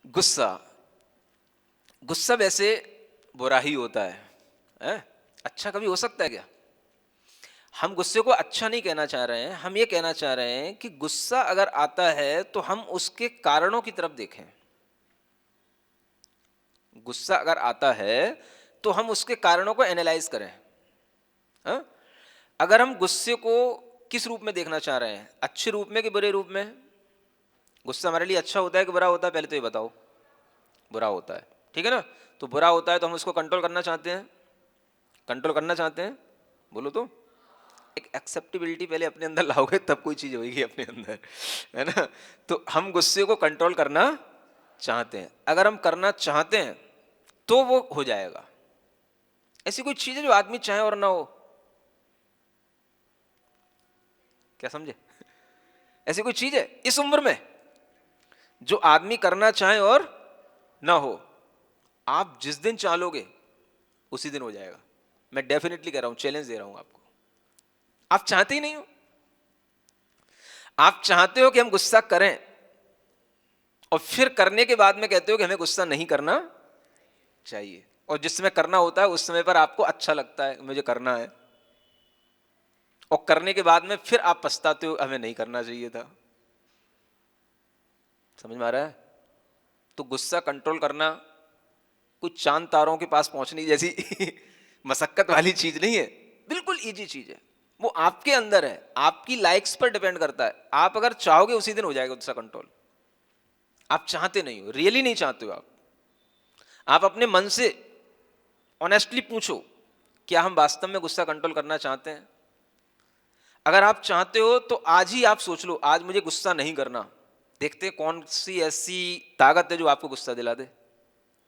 गुस्सा, गुस्सा वैसे बुरा ही होता है? अच्छा कभी हो सकता है क्या? हम गुस्से को अच्छा नहीं कहना चाह रहे हैं, हम ये कहना चाह रहे हैं कि गुस्सा अगर आता है तो हम उसके कारणों की तरफ देखें। गुस्सा अगर आता है तो हम उसके कारणों को एनालाइज करें। हाँ? अगर हम गुस्से को किस रूप में देखना चाह रहे हैं, अच्छे रूप में कि बुरे रूप में? गुस्सा हमारे लिए अच्छा होता है कि बुरा होता है, पहले तो ये बताओ। बुरा होता है, ठीक है ना? तो बुरा होता है तो हम उसको कंट्रोल करना चाहते हैं, कंट्रोल करना चाहते हैं, बोलो तो। एक एक्सेप्टेबिलिटी पहले अपने अंदर लाओगे तब कोई चीज होगी अपने अंदर, है ना? तो हम गुस्से को कंट्रोल करना चाहते हैं। अगर हम करना चाहते हैं तो वो हो जाएगा। ऐसी कोई चीज है जो आदमी चाहे और ना हो? क्या समझे? ऐसी कोई चीज है इस उम्र में जो आदमी करना चाहे और ना हो? आप जिस दिन चालोगे उसी दिन हो जाएगा। मैं डेफिनेटली कह रहा हूं, चैलेंज दे रहा हूं आपको। आप चाहते ही नहीं हो। आप चाहते हो कि हम गुस्सा करें और फिर करने के बाद में कहते हो कि हमें गुस्सा नहीं करना चाहिए, और जिस समय करना होता है उस समय पर आपको अच्छा लगता है मुझे करना है, और करने के बाद में फिर आप पछताते हो हमें नहीं करना चाहिए था। समझ में आ रहा है? तो गुस्सा कंट्रोल करना कुछ चांद तारों के पास पहुंचने जैसी मशक्कत वाली चीज नहीं है, बिल्कुल इजी चीज है। वो आपके अंदर है, आपकी लाइक्स पर डिपेंड करता है। आप अगर चाहोगे उसी दिन हो जाएगा गुस्सा कंट्रोल। आप चाहते नहीं हो, रियली नहीं चाहते हो। आप अपने मन से ऑनेस्टली पूछो, क्या हम वास्तव में गुस्सा कंट्रोल करना चाहते हैं? अगर आप चाहते हो तो आज ही आप सोच लो, आज मुझे गुस्सा नहीं करना। देखते हैं कौन सी ऐसी ताकत है जो आपको गुस्सा दिला दे।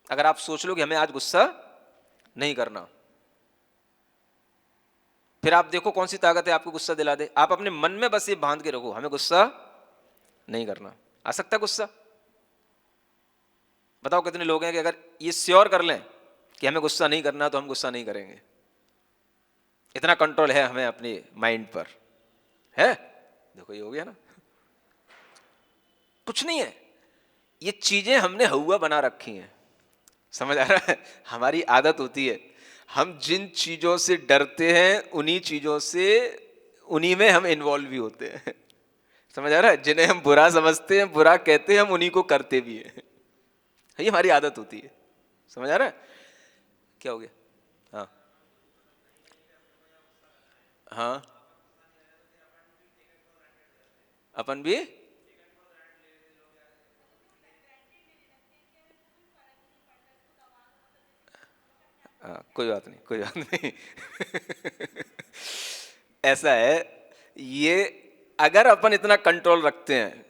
अगर आप सोच लो कि हमें आज गुस्सा नहीं करना, फिर आप देखो कौन सी ताकत है आपको गुस्सा दिला दे। आप अपने मन में बस ये बांध के रखो, हमें गुस्सा नहीं करना। आ सकता है गुस्सा? बताओ कितने लोग हैं कि अगर ये श्योर कर लें कि हमें गुस्सा नहीं करना तो हम गुस्सा नहीं करेंगे। इतना कंट्रोल है हमें अपने माइंड पर, है? देखो ये हो गया ना। कुछ नहीं है, ये चीजें हमने हवा बना रखी हैं। समझ आ रहा है? हमारी आदत होती है, हम जिन चीजों से डरते हैं उन्हीं चीजों से, उन्हीं में हम इन्वॉल्व भी होते हैं। समझ आ रहा है? जिन्हें हम बुरा समझते हैं, बुरा कहते हैं, हम उन्हीं को करते भी हैं। ये हमारी आदत होती है। समझ आ रहा है? क्या हो गया? हाँ हाँ, अपन भी। हाँ, कोई बात नहीं, कोई बात नहीं। ऐसा है, ये अगर अपन इतना कंट्रोल रखते हैं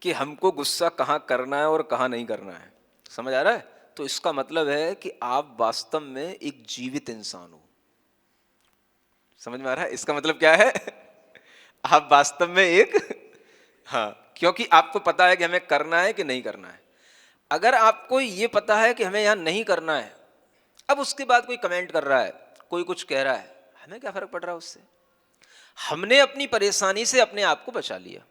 कि हमको गुस्सा कहाँ करना है और कहाँ नहीं करना है, समझ आ रहा है? तो इसका मतलब है कि आप वास्तव में एक जीवित इंसान हो। समझ में आ रहा है? इसका मतलब क्या है? आप वास्तव में एक, हाँ, क्योंकि आपको पता है कि हमें करना है कि नहीं करना है। अगर आपको ये पता है कि हमें यहां नहीं करना है, अब उसके बाद कोई कमेंट कर रहा है, कोई कुछ कह रहा है, हमें क्या फर्क पड़ रहा है उससे? हमने अपनी परेशानी से अपने आप को बचा लिया।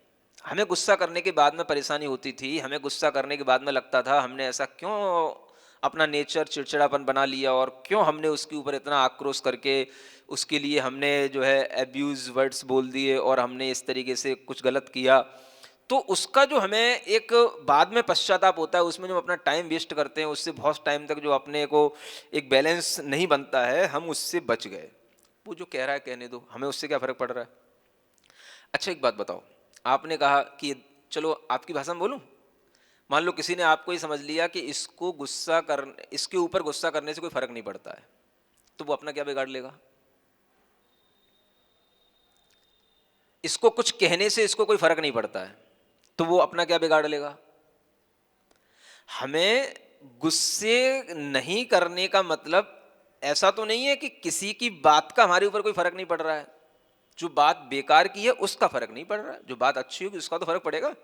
हमें गुस्सा करने के बाद में परेशानी होती थी, हमें गुस्सा करने के बाद में लगता था हमने ऐसा क्यों अपना नेचर चिड़चिड़ापन बना लिया, और क्यों हमने उसके ऊपर इतना आक्रोश करके उसके लिए हमने जो है एब्यूज वर्ड्स बोल दिए और हमने इस तरीके से कुछ गलत किया। तो उसका जो हमें एक बाद में पश्चाताप होता है, उसमें जो अपना टाइम वेस्ट करते हैं, उससे बहुत टाइम तक जो अपने को एक बैलेंस नहीं बनता है, हम उससे बच गए। वो जो कह रहा है कहने दो, हमें उससे क्या फर्क पड़ रहा है? अच्छा एक बात बताओ, आपने कहा कि चलो आपकी भाषा में बोलूं, मान लो किसी ने आपको ही समझ लिया कि इसको गुस्सा कर, इसके ऊपर गुस्सा करने से कोई फर्क नहीं पड़ता है, तो वो अपना क्या बिगाड़ लेगा? इसको कुछ कहने से इसको कोई फर्क नहीं पड़ता है, तो वो अपना क्या बिगाड़ लेगा? हमें गुस्से नहीं करने का मतलब ऐसा तो नहीं है कि किसी की बात का हमारे ऊपर कोई फर्क नहीं पड़ रहा है। जो बात बेकार की है उसका फर्क नहीं पड़ रहा है, जो बात अच्छी होगी उसका तो फर्क पड़ेगा।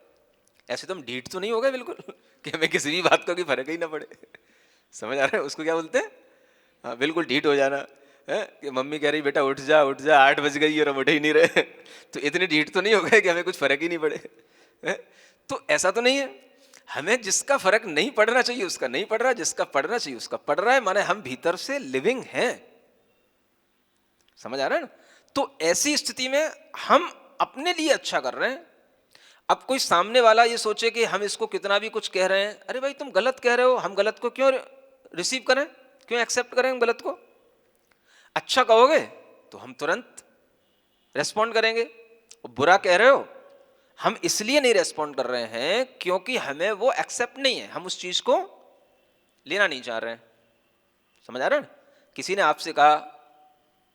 ऐसे तो हम ढीठ तो नहीं हो गए बिल्कुल कि हमें किसी भी बात का कोई फर्क ही ना पड़े। समझ आ रहा है उसको क्या बोलते हैं? हाँ, बिल्कुल ढीठ हो जाना है कि मम्मी कह रही बेटा उठ जा उठ जा, 8 बज गई और हम उठ ही नहीं रहे। तो इतने ढीठ तो नहीं हो गए कि हमें कुछ फर्क ही नहीं पड़े, है? तो ऐसा तो नहीं है। हमें जिसका फर्क नहीं पड़ना चाहिए उसका नहीं पड़ रहा, जिसका पड़ना चाहिए उसका पड़ रहा है, माने हम भीतर से लिविंग हैं। समझ आ रहा है ना? तो ऐसी स्थिति में हम अपने लिए अच्छा कर रहे हैं। अब कोई सामने वाला ये सोचे कि हम इसको कितना भी कुछ कह रहे हैं, अरे भाई तुम गलत कह रहे हो, हम गलत को क्यों रिसीव करें, क्यों एक्सेप्ट करें हम गलत को? अच्छा कहोगे तो हम तुरंत रेस्पॉन्ड करेंगे, और बुरा कह रहे हो हम इसलिए नहीं रेस्पॉन्ड कर रहे हैं क्योंकि हमें वो एक्सेप्ट नहीं है, हम उस चीज को लेना नहीं चाह रहे हैं। समझ आ रहा है? किसी ने आपसे कहा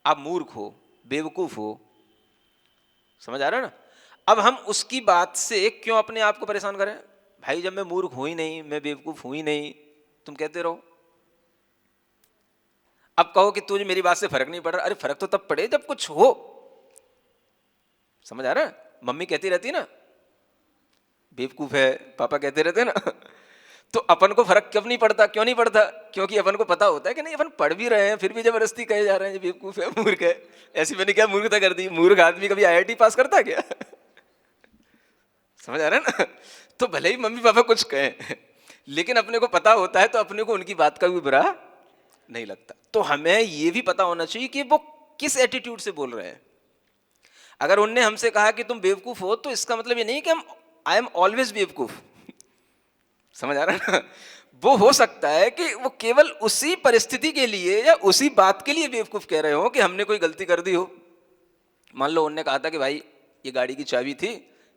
आप मूर्ख हो, बेवकूफ हो, समझ आ रहा है ना? अब हम उसकी बात से क्यों अपने आप को परेशान करें? भाई जब मैं मूर्ख हूं ही नहीं, मैं बेवकूफ हूं ही नहीं, तुम कहते रहो। अब कहो कि तुझे मेरी बात से फर्क नहीं पड़ रहा, अरे फर्क तो तब पड़े जब कुछ हो। समझ आ रहा है? मम्मी कहती रहती ना बेवकूफ है, पापा कहते रहते ना तो अपन को फर्क कब नहीं पड़ता, क्यों नहीं पड़ता? क्योंकि अपन को पता होता है कि नहीं अपन पढ़ भी रहे हैं, फिर भी जबरदस्ती कहे जा रहे हैं बेवकूफ है, मूर्ख है। ऐसी मैंने क्या मूर्खता कर दी? मूर्ख आदमी कभी आईआईटी पास करता क्या? समझ आ रहा है ना? तो भले ही मम्मी पापा कुछ कहें, लेकिन अपने को पता होता है तो अपने को उनकी बात का भी बुरा नहीं लगता। तो हमें ये भी पता होना चाहिए कि वो किस एटीट्यूड से बोल रहे हैं। अगर उनने हमसे कहा कि तुम बेवकूफ हो, तो इसका मतलब ये नहीं कि हम आई एम ऑलवेज बेवकूफ। समझ आ रहा है ना? वो हो सकता है कि वो केवल उसी परिस्थिति के लिए या उसी बात के लिए बेवकूफ कह रहे हो कि हमने कोई गलती कर दी हो। मान लो उनने कहा था कि भाई ये गाड़ी की चाबी थी,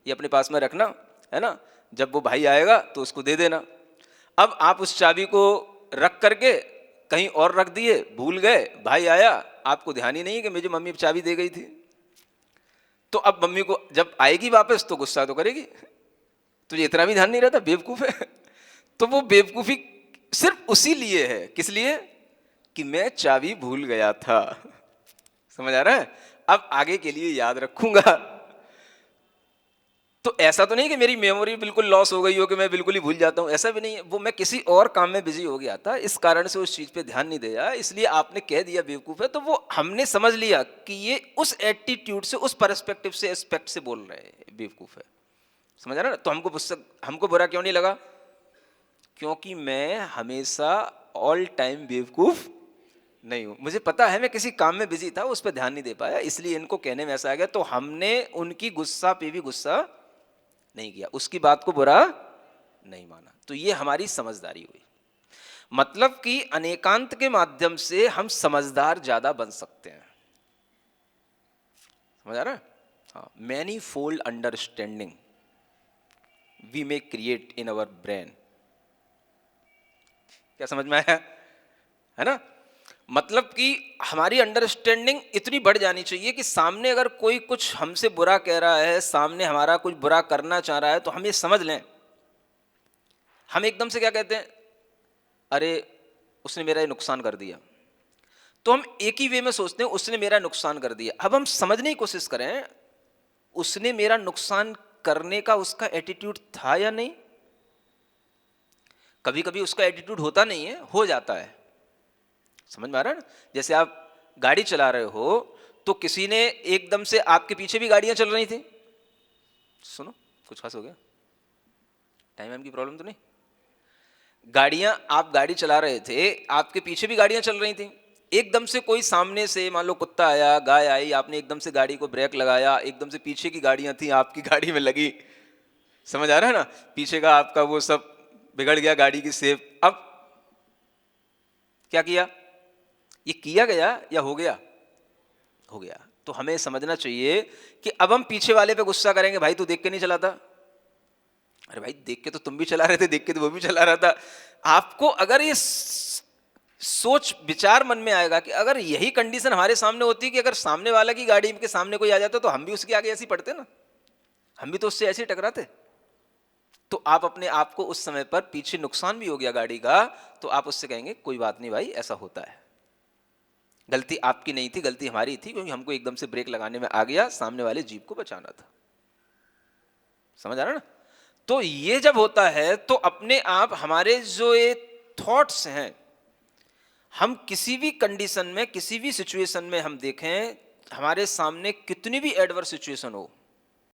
ये अपने पास में रखना, है ना, जब वो भाई आएगा तो उसको दे देना। अब आप उस चाबी को रख करके कहीं और रख दिए, भूल गए, भाई आया, आपको ध्यान ही नहीं है कि मुझे मम्मी चाबी दे गई थी। तो अब मम्मी को जब आएगी वापस तो गुस्सा तो करेगी, तुझे इतना भी ध्यान नहीं रहता, बेवकूफ है। तो वो बेवकूफी सिर्फ उसी लिए है, किस लिए? कि मैं चाबी भूल गया था। समझ आ रहा है? अब आगे के लिए याद रखूंगा। तो ऐसा तो नहीं कि मेरी मेमोरी बिल्कुल लॉस हो गई हो कि मैं बिल्कुल ही भूल जाता हूं, ऐसा भी नहीं है। वो मैं किसी और काम में बिजी हो गया था, इस कारण से उस चीज पे ध्यान नहीं दिया, इसलिए आपने कह दिया बेवकूफ है। तो वो हमने समझ लिया कि ये उस एटीट्यूड से, उस पर्सपेक्टिव से, एस्पेक्ट से बोल रहे हैं बेवकूफ है। समझ आ रहा है ना? तो हमको बुरा क्यों नहीं लगा? क्योंकि मैं हमेशा ऑल टाइम बेवकूफ नहीं हूं। मुझे पता है मैं किसी काम में बिजी था, उस पर ध्यान नहीं दे पाया, इसलिए इनको कहने में ऐसा आ गया। तो हमने उनकी गुस्सा पे भी गुस्सा नहीं किया, उसकी बात को बुरा नहीं माना। तो ये हमारी समझदारी हुई। मतलब कि अनेकांत के माध्यम से हम समझदार ज्यादा बन सकते हैं। समझ आ रहा है? हाँ, many fold understanding we may create in our brain. क्या समझ में आया? है ना? मतलब कि हमारी अंडरस्टैंडिंग इतनी बढ़ जानी चाहिए कि सामने अगर कोई कुछ हमसे बुरा कह रहा है, सामने हमारा कुछ बुरा करना चाह रहा है, तो हम ये समझ लें। हम एकदम से क्या कहते हैं? अरे उसने मेरा ये नुकसान कर दिया। तो हम एक ही वे में सोचते हैं उसने मेरा नुकसान कर दिया। अब हम समझने की कोशिश करें, उसने मेरा नुकसान करने का उसका एटीट्यूड था या नहीं? कभी कभी उसका एटीट्यूड होता नहीं है, हो जाता है। समझ में आ रहा है ना? जैसे आप गाड़ी चला रहे हो तो किसी ने एकदम से, आपके पीछे भी गाड़ियां चल रही थी, सुनो कुछ खास हो गया, टाइम की प्रॉब्लम तो नहीं? आप गाड़ी चला रहे थे, आपके पीछे भी गाड़ियां चल रही थी, एकदम से कोई सामने से मान लो कुत्ता आया, गाय आई, आपने एकदम से गाड़ी को ब्रेक लगाया, एकदम से पीछे की गाड़ियां थी आपकी गाड़ी में लगी। समझ आ रहा है ना? पीछे का आपका वो सब बिगड़ गया, गाड़ी की सेफ। अब क्या किया? ये किया गया या हो गया? हो गया। तो हमें समझना चाहिए कि अब हम पीछे वाले पे गुस्सा करेंगे, भाई तू देख के नहीं चलाता। अरे भाई देख के तो तुम भी चला रहे थे, देख के तो वो भी चला रहा था। आपको अगर ये सोच विचार मन में आएगा कि अगर यही कंडीशन हमारे सामने होती कि अगर सामने वाला की गाड़ी के सामने कोई आ जाता तो हम भी उसके आगे ऐसे ही पड़ते ना, हम भी तो उससे ऐसे ही टकराते। तो आप अपने आप को उस समय पर, पीछे नुकसान भी हो गया गाड़ी का, तो आप उससे कहेंगे कोई बात नहीं भाई, ऐसा होता है, गलती आपकी नहीं थी, गलती हमारी थी, क्योंकि हमको एकदम से ब्रेक लगाने में आ गया, सामने वाले जीप को बचाना था। समझ आ रहा ना? तो ये जब होता है तो अपने आप हमारे जो ये थॉट्स हैं, हम किसी भी कंडीशन में, किसी भी सिचुएशन में हम देखें, हमारे सामने कितनी भी एडवर्स सिचुएशन हो,